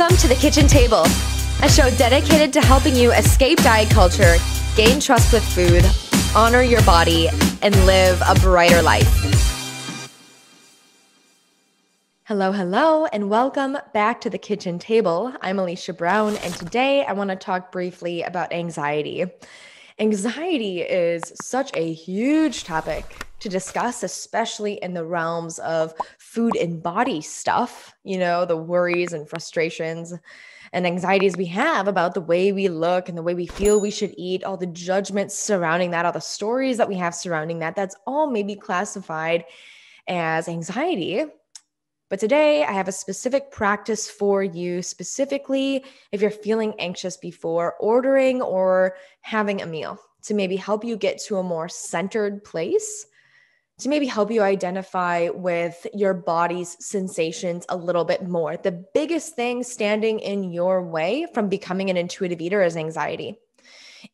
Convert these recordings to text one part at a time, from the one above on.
Welcome to the kitchen table, a show dedicated to helping you escape diet culture, gain trust with food, honor your body, and live a brighter life. Hello, and welcome back to the kitchen table. I'm Alicia Brown, and today I want to talk briefly about anxiety. Anxiety is such a huge topic to discuss, especially in the realms of food and body stuff, the worries and frustrations and anxieties we have about the way we look and the way we feel we should eat, all the judgments surrounding that, all the stories that we have surrounding that, that's all maybe classified as anxiety. But today I have a specific practice for you, specifically if you're feeling anxious before ordering or having a meal, to maybe help you get to a more centered place, to maybe help you identify with your body's sensations a little bit more. The biggest thing standing in your way from becoming an intuitive eater is anxiety.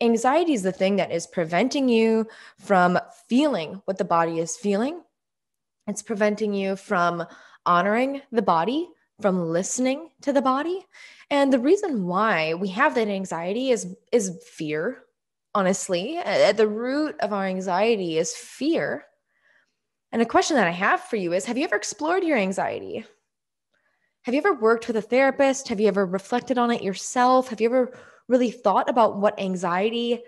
Anxiety is the thing that is preventing you from feeling what the body is feeling. It's preventing you from honoring the body, from listening to the body. And the reason why we have that anxiety is fear. Honestly, at the root of our anxiety is fear. And a question that I have for you is, have you ever explored your anxiety? Have you ever worked with a therapist? Have you ever reflected on it yourself? Have you ever really thought about what anxiety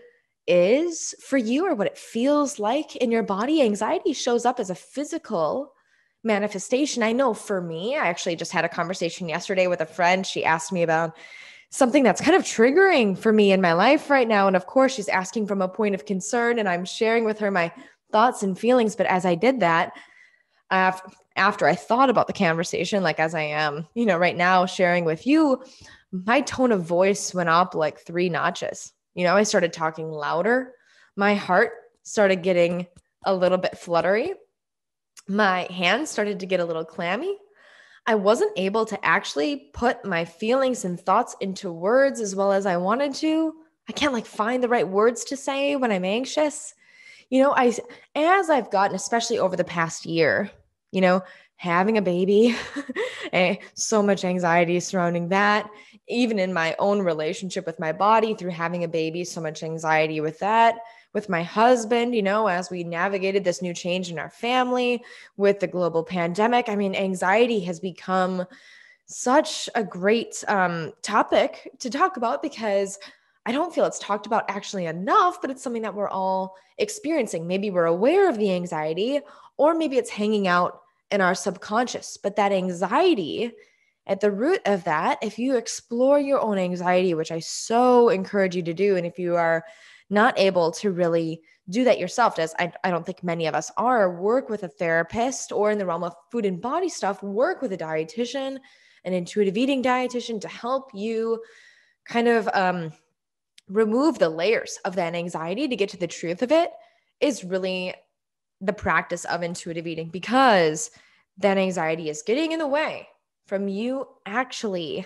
is for you or what it feels like in your body? Anxiety shows up as a physical manifestation. I know for me, I actually just had a conversation yesterday with a friend. She asked me about something that's kind of triggering for me in my life right now. And of course, she's asking from a point of concern, and I'm sharing with her my thoughts and feelings. But as I did that, after I thought about the conversation, like as I am, right now sharing with you, my tone of voice went up like 3 notches. I started talking louder. My heart started getting a little bit fluttery. My hands started to get a little clammy. I wasn't able to actually put my feelings and thoughts into words as well as I wanted to. I can't find the right words to say when I'm anxious. As I've gotten, especially over the past year, having a baby, so much anxiety surrounding that, even in my own relationship with my body through having a baby, so much anxiety with that, with my husband, as we navigated this new change in our family with the global pandemic. Anxiety has become such a great topic to talk about because I don't feel it's talked about actually enough, but it's something that we're all experiencing. Maybe we're aware of the anxiety, or maybe it's hanging out in our subconscious. But that anxiety, at the root of that, if you explore your own anxiety, which I so encourage you to do, and if you are not able to really do that yourself, as I don't think many of us are, work with a therapist, or in the realm of food and body stuff, work with a dietitian, an intuitive eating dietitian, to help you kind of remove the layers of that anxiety to get to the truth of it, is really the practice of intuitive eating, because that anxiety is getting in the way from you actually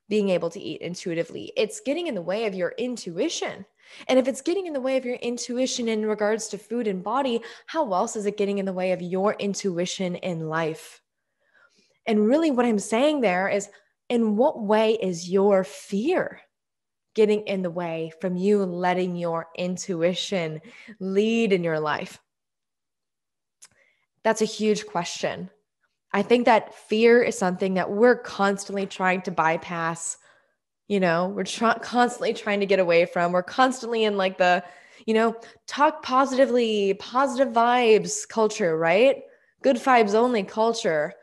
being able to eat intuitively. It's getting in the way of your intuition. And if it's getting in the way of your intuition in regards to food and body, how else is it getting in the way of your intuition in life? And really what I'm saying there is, in what way is your fear getting in the way from you letting your intuition lead in your life? That's a huge question. I think that fear is something that we're constantly trying to bypass. We're constantly trying to get away from. We're constantly in the, talk positively, positive vibes culture, right? Good vibes only culture.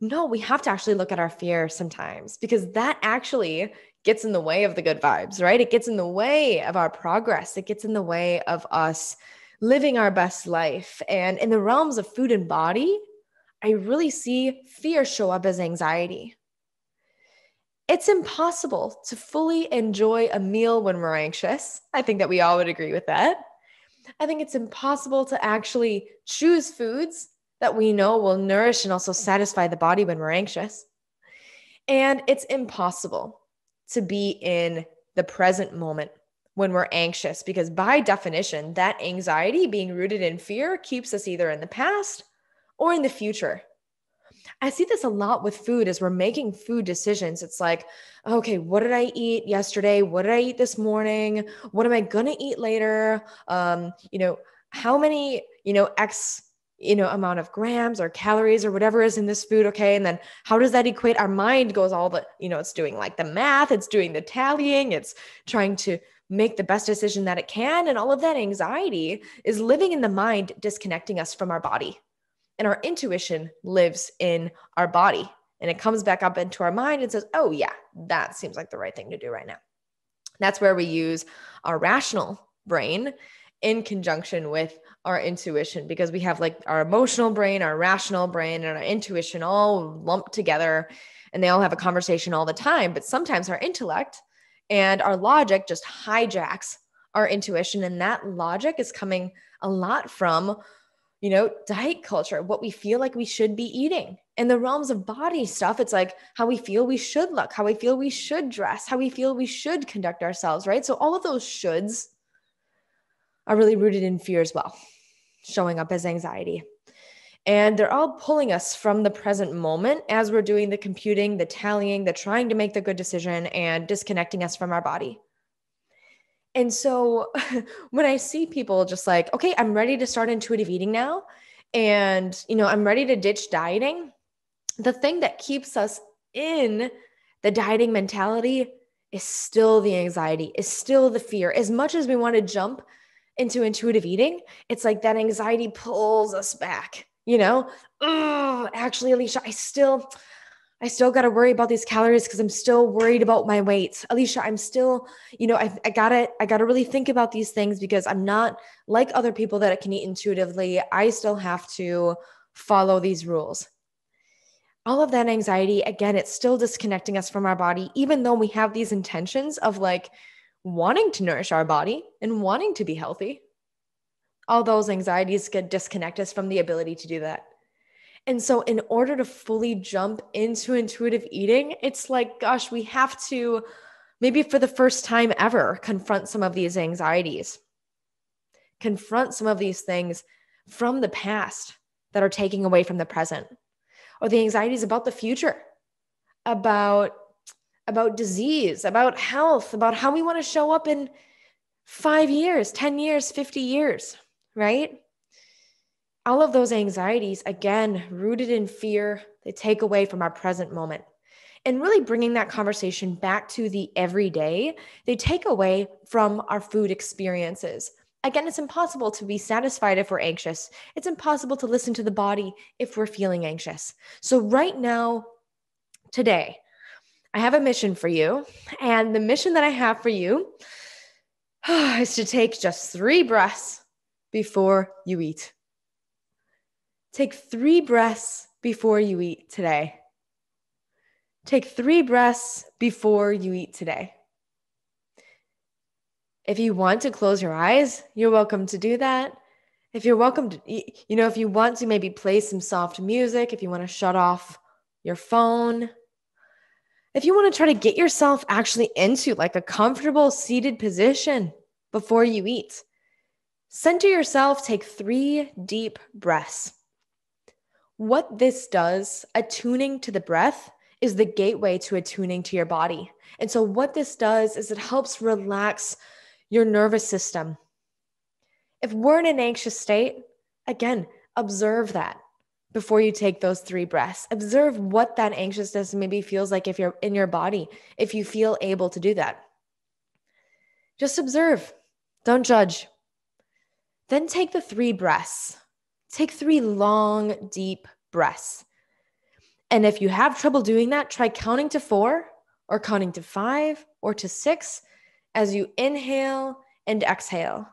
No, we have to actually look at our fear sometimes, because that actually gets in the way of the good vibes, right? It gets in the way of our progress. It gets in the way of us living our best life. And in the realms of food and body, I really see fear show up as anxiety. It's impossible to fully enjoy a meal when we're anxious. I think that we all would agree with that. I think it's impossible to actually choose foods that we know will nourish and also satisfy the body when we're anxious. And it's impossible to be in the present moment when we're anxious, because by definition, that anxiety being rooted in fear keeps us either in the past or in the future. I see this a lot with food as we're making food decisions. It's like, okay, what did I eat yesterday? What did I eat this morning? What am I going to eat later? How many, X, amount of grams or calories or whatever is in this food. Okay. And then how does that equate? Our mind goes all the, it's doing like the math, it's doing the tallying, it's trying to make the best decision that it can. And all of that anxiety is living in the mind, disconnecting us from our body. And our intuition lives in our body. And it comes back up into our mind and says, oh, yeah, that seems like the right thing to do right now. That's where we use our rational brain in conjunction with our intuition, because we have like our emotional brain, our rational brain, and our intuition all lumped together, and they all have a conversation all the time. But sometimes our intellect and our logic just hijacks our intuition. And that logic is coming a lot from diet culture, what we feel like we should be eating. In the realms of body stuff, it's like how we feel we should look, how we feel we should dress, how we feel we should conduct ourselves, right? So all of those shoulds are really rooted in fear as well, showing up as anxiety. And they're all pulling us from the present moment as we're doing the computing, the tallying, the trying to make the good decision, and disconnecting us from our body. And so when I see people just like, okay, I'm ready to start intuitive eating now, and, I'm ready to ditch dieting, the thing that keeps us in the dieting mentality is still the anxiety, is still the fear. As much as we want to jump into intuitive eating, it's like that anxiety pulls us back, actually, Alicia, I still got to worry about these calories because I'm still worried about my weight. Alicia, I'm still, I gotta really think about these things because I'm not like other people that can eat intuitively. I still have to follow these rules. All of that anxiety, again, it's still disconnecting us from our body, even though we have these intentions of like wanting to nourish our body and wanting to be healthy. All those anxieties could disconnect us from the ability to do that. And so in order to fully jump into intuitive eating, it's like, gosh, we have to maybe for the first time ever confront some of these anxieties, confront some of these things from the past that are taking away from the present, or the anxieties about the future, about disease, about health, about how we want to show up in 5 years, 10 years, 50 years, right? All of those anxieties, again, rooted in fear, they take away from our present moment. And really bringing that conversation back to the everyday, they take away from our food experiences. Again, it's impossible to be satisfied if we're anxious. It's impossible to listen to the body if we're feeling anxious. So right now, today, I have a mission for you. And the mission that I have for you is to take just 3 breaths before you eat. Take 3 breaths before you eat today. Take 3 breaths before you eat today. If you want to close your eyes, you're welcome to do that. If you're welcome to, if you want to maybe play some soft music, if you want to shut off your phone, if you want to try to get yourself actually into like a comfortable seated position before you eat, center yourself, take 3 deep breaths. What this does, attuning to the breath, is the gateway to attuning to your body. And so what this does is it helps relax your nervous system. If we're in an anxious state, again, observe that before you take those 3 breaths. Observe what that anxiousness maybe feels like if you're in your body, if you feel able to do that. Just observe. Don't judge. Then take the 3 breaths. Take 3 long, deep breaths. And if you have trouble doing that, try counting to 4 or counting to 5 or to 6 as you inhale and exhale.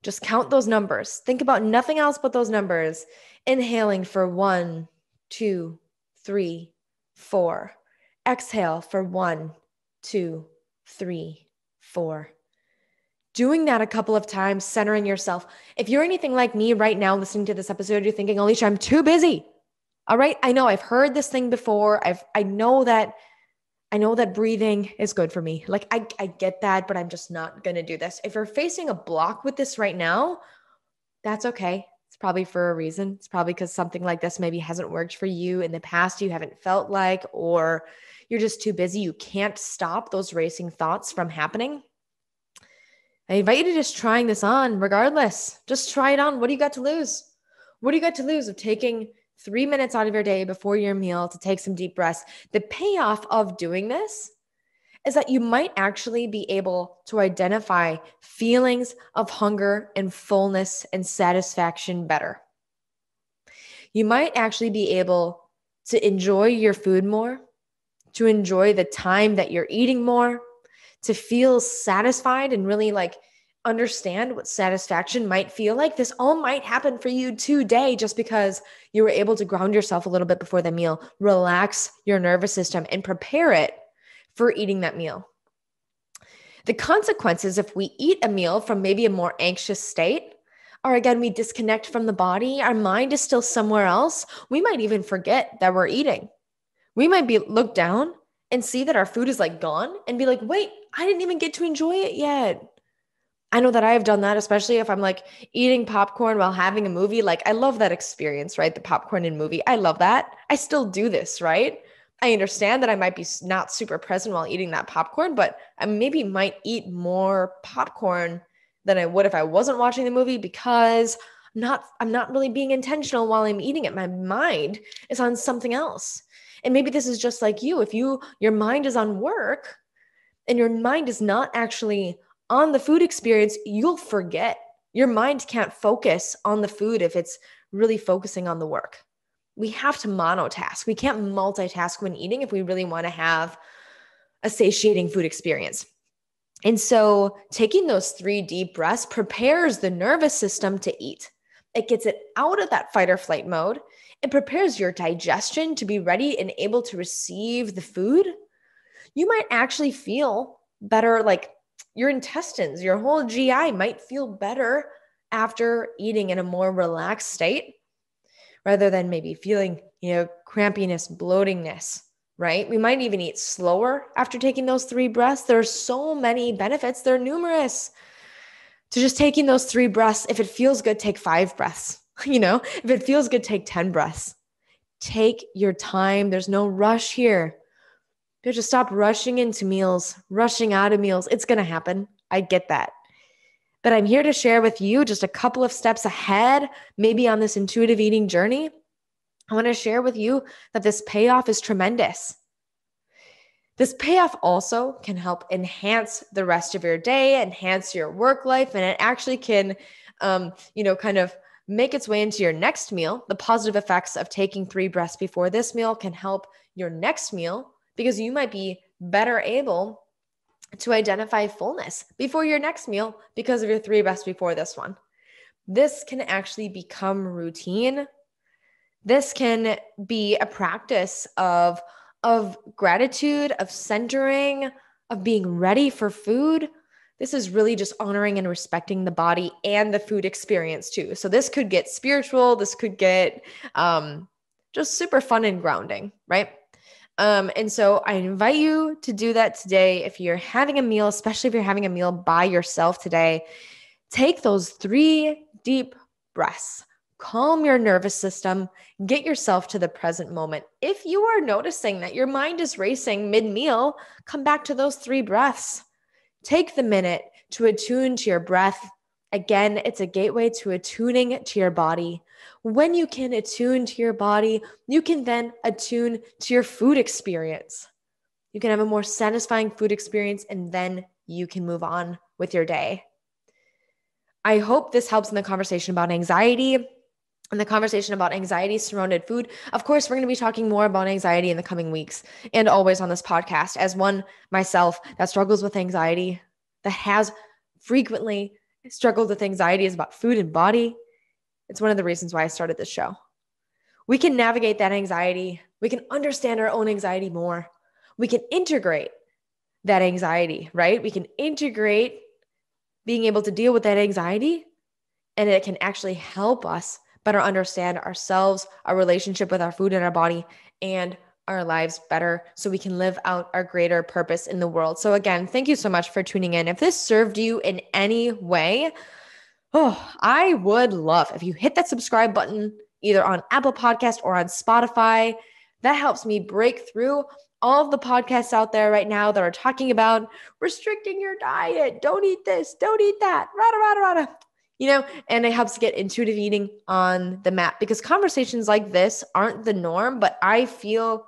Just count those numbers. Think about nothing else but those numbers. Inhaling for 1, 2, 3, 4. Exhale for 1, 2, 3, 4. Doing that a couple of times, centering yourself. If you're anything like me right now listening to this episode, you're thinking, Alicia, I'm too busy. All right. I know I've heard this thing before. I know that breathing is good for me. Like I get that, but I'm just not going to do this. If you're facing a block with this right now, that's okay. It's It's probably for a reason. It's probably because something like this maybe hasn't worked for you in the past, you haven't felt like, or you're just too busy. You can't stop those racing thoughts from happening. I invite you to just trying this on regardless. Just try it on. What do you got to lose? What do you got to lose of taking 3 minutes out of your day before your meal to take some deep breaths? The payoff of doing this is that you might actually be able to identify feelings of hunger and fullness and satisfaction better. You might actually be able to enjoy your food more, to enjoy the time that you're eating more, to feel satisfied and really like understand what satisfaction might feel like. This all might happen for you today just because you were able to ground yourself a little bit before the meal, relax your nervous system, and prepare it for eating that meal. The consequences, if we eat a meal from maybe a more anxious state, or again, we disconnect from the body, our mind is still somewhere else. We might even forget that we're eating. We might be look down and see that our food is like gone and be like, wait, I didn't even get to enjoy it yet. I know that I have done that, especially if I'm like eating popcorn while having a movie. Like, I love that experience, right? The popcorn in movie. I love that. I still do this, right? I understand that I might be not super present while eating that popcorn, but I maybe might eat more popcorn than I would if I wasn't watching the movie because I'm not really being intentional while I'm eating it. My mind is on something else. And maybe this is just like you. If your mind is on work and your mind is not actually on the food experience, you'll forget. Your mind can't focus on the food if it's really focusing on the work. We have to monotask. We can't multitask when eating if we really want to have a satiating food experience. And so taking those 3 deep breaths prepares the nervous system to eat. It gets it out of that fight or flight mode. It prepares your digestion to be ready and able to receive the food. You might actually feel better, like your intestines, your whole GI might feel better after eating in a more relaxed state rather than maybe feeling, crampiness, bloatingness, right? We might even eat slower after taking those 3 breaths. There are so many benefits. They're numerous to just taking those 3 breaths. If it feels good, take 5 breaths. If it feels good, take 10 breaths. Take your time. There's no rush here. You have to stop rushing into meals, rushing out of meals. It's going to happen. I get that. But I'm here to share with you just a couple of steps ahead, maybe on this intuitive eating journey. I want to share with you that this payoff is tremendous. This payoff also can help enhance the rest of your day, enhance your work life, and it actually can, kind of make its way into your next meal. The positive effects of taking 3 breaths before this meal can help your next meal because you might be better able to identify fullness before your next meal because of your 3 breaths before this one. This can actually become routine. This can be a practice of gratitude, of centering, of being ready for food. This is really just honoring and respecting the body and the food experience too. So this could get spiritual. This could get just super fun and grounding, right? And so I invite you to do that today. If you're having a meal, especially if you're having a meal by yourself today, take those 3 deep breaths. Calm your nervous system, get yourself to the present moment. If you are noticing that your mind is racing mid-meal, come back to those 3 breaths. Take the minute to attune to your breath. Again, it's a gateway to attuning to your body. When you can attune to your body, you can then attune to your food experience. You can have a more satisfying food experience, and then you can move on with your day. I hope this helps in the conversation about anxiety and the conversation about anxiety surrounded food. Of course, we're going to be talking more about anxiety in the coming weeks and always on this podcast. As one myself that struggles with anxiety, that has frequently struggled with anxieties about food and body, it's one of the reasons why I started this show. We can navigate that anxiety. We can understand our own anxiety more. We can integrate that anxiety, right? We can integrate being able to deal with that anxiety, and it can actually help us better understand ourselves, our relationship with our food and our body, and our lives better so we can live out our greater purpose in the world. So again, thank you so much for tuning in. If this served you in any way, Oh, I would love if you hit that subscribe button either on Apple Podcast or on Spotify. That helps me break through all of the podcasts out there right now that are talking about restricting your diet. Don't eat this, don't eat that. Rada, rada, rada. And it helps get intuitive eating on the map because conversations like this aren't the norm, but I feel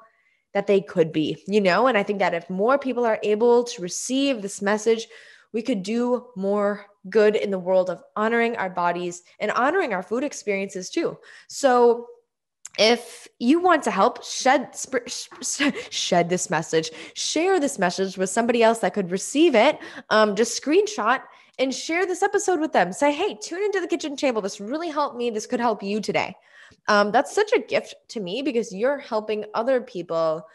that they could be, and I think that if more people are able to receive this message, we could do more good in the world of honoring our bodies and honoring our food experiences too. So if you want to help shed this message, share this message with somebody else that could receive it, just screenshot and share this episode with them. Say, hey, tune into the kitchen table. This really helped me. This could help you today. That's such a gift to me because you're helping other people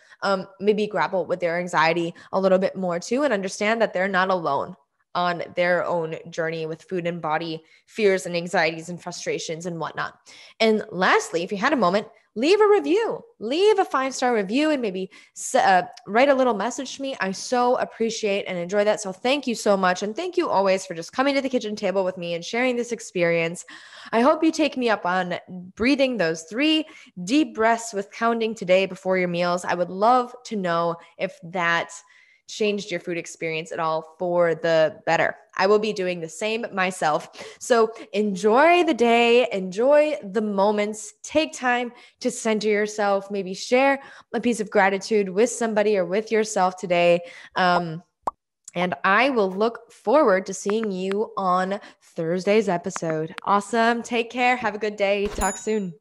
maybe grapple with their anxiety a little bit more too and understand that they're not alone on their own journey with food and body fears and anxieties and frustrations and whatnot. And lastly, if you had a moment, leave a review, leave a 5-star review and maybe write a little message to me. I so appreciate and enjoy that. So thank you so much. And thank you always for just coming to the kitchen table with me and sharing this experience. I hope you take me up on breathing those 3 deep breaths with counting today before your meals. I would love to know if that changed your food experience at all for the better. I will be doing the same myself. So enjoy the day, enjoy the moments, take time to center yourself, maybe share a piece of gratitude with somebody or with yourself today. And I will look forward to seeing you on Thursday's episode. Awesome. Take care. Have a good day. Talk soon.